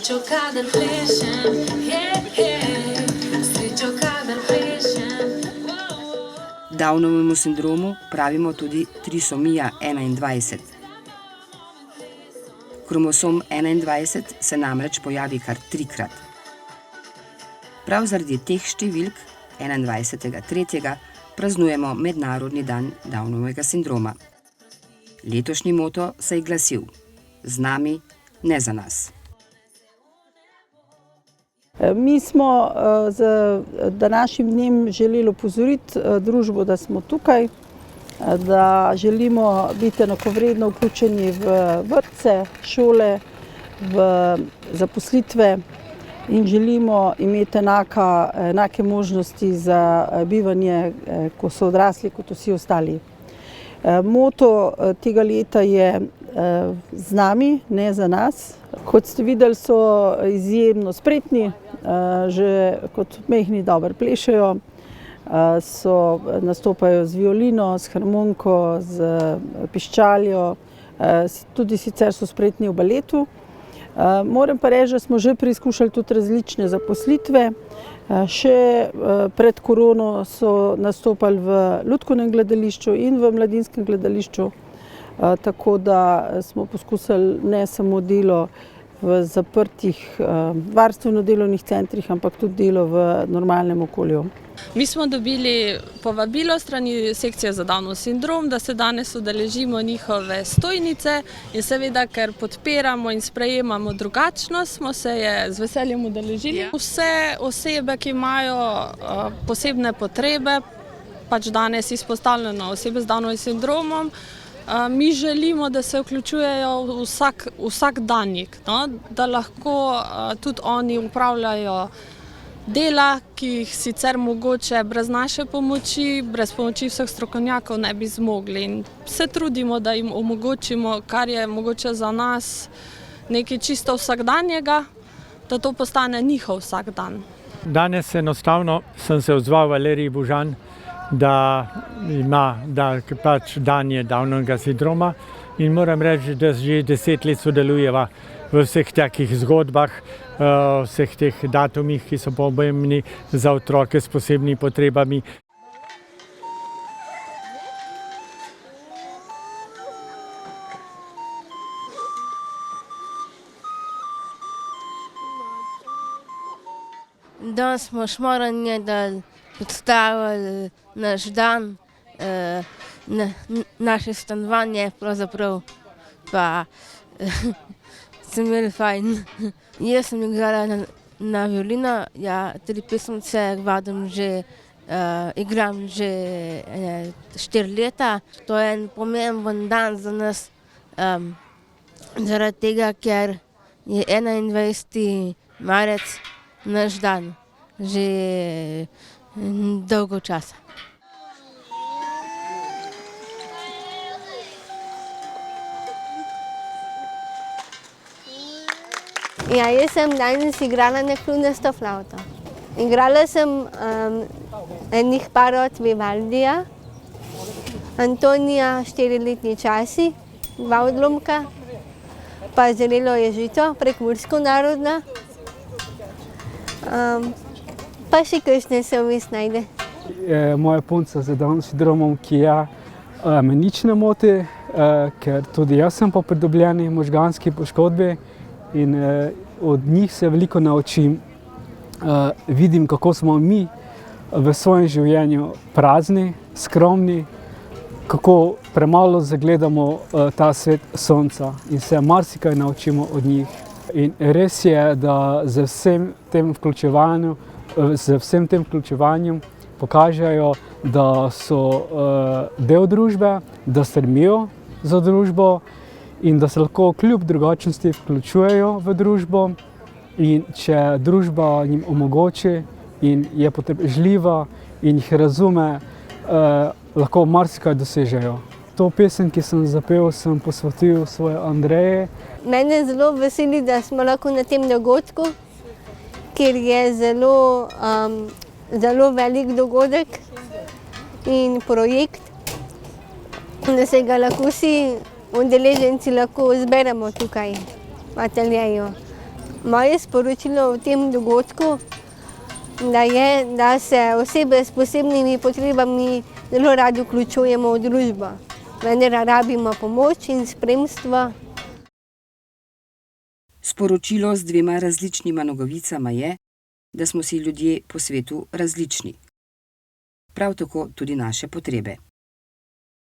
Srečo, kadar plešem, srečo, kadar plešem. Downovemu sindromu pravimo tudi trisomija 21. Kromosom 21 se namreč pojavi kar 3-krat. Prav zaradi teh številk 21.3. praznujemo Mednarodni dan Downovega sindroma. Letošnji moto se je glasil: Z nami, ne za nas. Mi smo z današnjim dnem želeli opozoriti družbo, da smo tukaj, da želimo biti enakovredno vključeni v vrtce, šole, v zaposlitve in želimo imeti enake možnosti za bivanje, ko so odrasli, kot vsi ostali. Moto tega leta je z nami, ne za nas. Kot ste videli, so izjemno spretni, že kot majhni dobro plešejo, nastopajo z violino, s harmoniko, z piščaljo, tudi sicer so spretni v baletu. Moram pa reči, da smo že preizkušali tudi različne zaposlitve. Še pred korono so nastopali v Lutkovnem gledališču in v Mladinskem gledališču, tako da smo poskusili ne samo delo v zaprtih varstveno-delovnih centrih, ampak tudi delo v normalnem okolju. Mi smo dobili povabilo strani sekcije za Downov sindrom, da se danes udeležimo njihove stojnice in seveda, ker podpiramo in sprejemamo drugačnost, smo se je z veseljem udeležili. Vse osebe, ki imajo posebne potrebe, pač danes izpostavljeno osebe z Downovim sindromom, mi želimo, da se vključujejo vsak danjik, no? Da lahko tudi oni upravljajo dela, ki jih sicer mogoče brez naše pomoči, brez pomoči vseh strokovnjakov ne bi zmogli. In se trudimo, da jim omogočimo, kar je mogoče za nas nekaj čisto vsakdanjega, da to postane njihov vsakdan. Danes enostavno sem se odzval Valeriji Bužan, da pač dan je Downovega sindroma in moram reči, da že 10 let sodelujeva v vseh takih zgodbah, vseh teh datumih, ki so pomembni za otroke s posebnimi potrebami. Danes smo šmaranje, da predstavili naš dan, naše stanovanje pravzaprav, pa sem imeli fajn. Jaz sem igrala na violino, 3 pesmice igram že 4 leta. To je en pomemben dan za nas, zaradi tega, ker je 21. marec naš dan, že dolgo časa. Jaz sem danes igrala na kljunasto flavto. Igrala sem enih par od Vivaldija, Antonija 4-letni časi, 2 odlomka, pa Zrelo je žito, prekmursko narodna, pa še kakšne se vmes najde. Moja punca z Downovim sindromom, ki me nič ne moti, ker tudi jaz sem po pridobljeni možganski poškodbi in od njih se veliko naučim. Vidim, kako smo mi v svojem življenju prazni, skromni, kako premalo zagledamo ta svet sonca in se marsikaj naučimo od njih. In res je, da z vsem tem vključevanjem pokažejo, da so del družbe, da stremijo za družbo in da se lahko kljub drugačnosti vključujejo v družbo. In če družba jim omogoči in je potrpežljiva in jih razume, lahko marsikaj dosežejo. To pesem, ki sem zapel, sem posvetil svoji Andreji. Mene zelo veseli, da smo lahko na tem dogodku, ker je zelo velik dogodek in projekt, da se ga lahko vsi udeleženci lahko zberemo tukaj v ateljeju. Moje sporočilo v tem dogodku je, da se osebe s posebnimi potrebami zelo radi vključujemo v družbo, vendar rabimo pomoč in spremstvo. Sporočilo z dvema različnima nogavicama je, da smo si ljudje po svetu različni. Prav tako tudi naše potrebe.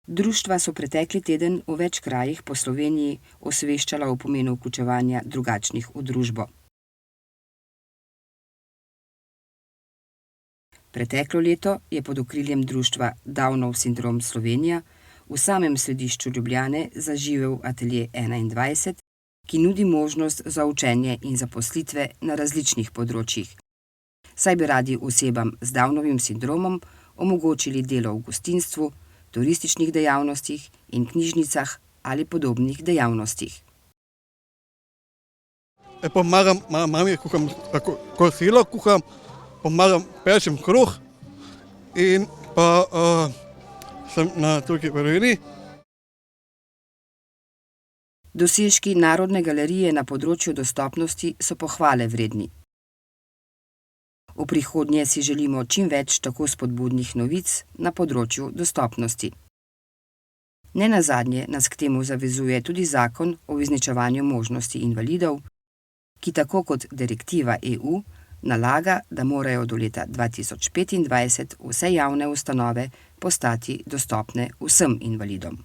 Društva so pretekli teden v več krajih po Sloveniji osveščala o pomenu vključevanja drugačnih v družbo. Preteklo leto je pod okriljem društva Downov sindrom Slovenija v samem središču Ljubljane zaživel Atelje 21, ki nudi možnost za učenje in zaposlitve na različnih področjih, saj bi radi osebam z Downovim sindromom omogočili delo v gostinstvu, turističnih dejavnostih in knjižnicah ali podobnih dejavnostih. Pomagam mami, kuham kosilo, pomagam pečem kruh in pa sem na Turki prvi. Dosežki Narodne galerije na področju dostopnosti so pohvale vredni. V prihodnje si želimo čim več tako spodbudnih novic na področju dostopnosti. Nenazadnje nas k temu zavezuje tudi zakon o izničevanju možnosti invalidov, ki tako kot direktiva EU nalaga, da morajo do leta 2025 vse javne ustanove postati dostopne vsem invalidom.